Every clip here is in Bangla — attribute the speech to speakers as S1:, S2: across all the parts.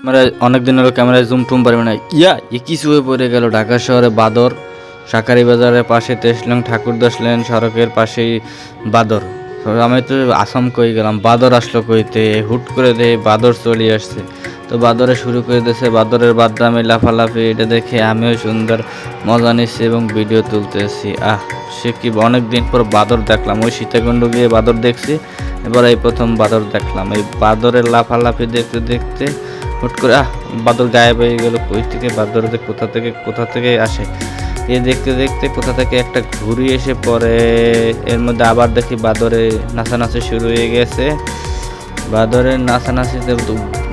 S1: ক্যামেরায় অনেকদিন হলো ক্যামেরায় জুম টুম পারবে না। কিছু হয়ে পড়ে গেল ঢাকা শহরে বাদর। শাঁখারী বাজারের পাশে তেজলং ঠাকুরদাস লেন সড়কের পাশেই বাদর। তো আমি তো আসাম কই গেলাম, বাদর আসলো কইতে, হুট করে দেখে বাদর চলে আসছে। তো বাদরে শুরু করে দিয়েছে, বাদরের বাদরামে লাফালাফি। এটা দেখে আমিও সুন্দর মজা নিচ্ছি এবং ভিডিও তুলতেছি। সে কি অনেক দিন পর বাদর দেখলাম, ওই সীতাকুণ্ড গিয়ে বাদর দেখছি, এবার এই প্রথম বাদর দেখলাম। এই বাদরের লাফালাফি দেখতে দেখতে হুট করে বাদর গায়েব হয়ে গেল। কই থেকে বাদর যে কোথা থেকে আসে, এ দেখতে দেখতে কোথা থেকে একটা ঘুড়ি এসে পড়ে। এর মধ্যে আবার দেখি বাদরে নাচানাচি শুরু হয়ে গেছে। বাদরের নাচানাচিতে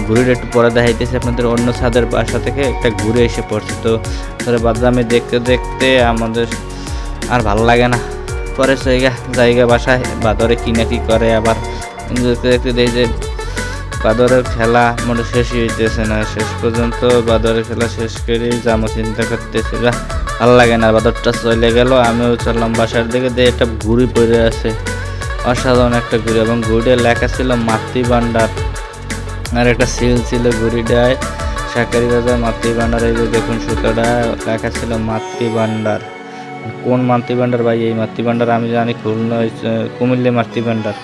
S1: ঘুড়ির একটু পরে দেখাইতেছে আপনাদের, অন্য ছাদের বাসা থেকে একটা ঘুরে এসে পড়ছে। তো ধরে বাদামি দেখতে দেখতে আমাদের আর ভালো লাগে না, পরে জায়গা বাসায় বাদরে কি না কি করে। আবার দেখতে দেখতে দেখি যে বাদরের খেলা মোটে শেষই হইতেছে না। শেষ পর্যন্ত বাদরের খেলা শেষ করে যাবো চিন্তা করতেছি, ভালো লাগে না, বাদরটা চলে গেল। আমিও চললাম বাসার দিকে, দিয়ে একটা ঘুড়ি পড়ে আছে, অসাধারণ একটা ঘুড়ি, এবং ঘুড়িতে লেখা ছিল মাতৃভাণ্ডার, আর একটা সিল ছিল ঘুড়িটায় শাঁখারী বাজার মাতৃভাণ্ডার। এই যে দেখুন সুতোটা লেখা ছিল মাতৃভাণ্ডার। কোন মাতৃভাণ্ডার ভাই? এই মাতৃভাণ্ডার আমি জানি খুলনা কুমিল্লা মাতৃভাণ্ডার।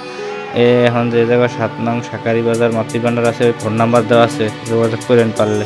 S1: এখন যে জায়গায় 7 নং শাঁখারী বাজার মাতৃভাণ্ডার আছে, ওই ফোন নাম্বার দেওয়া আছে, যোগাযোগ করেন পারলে।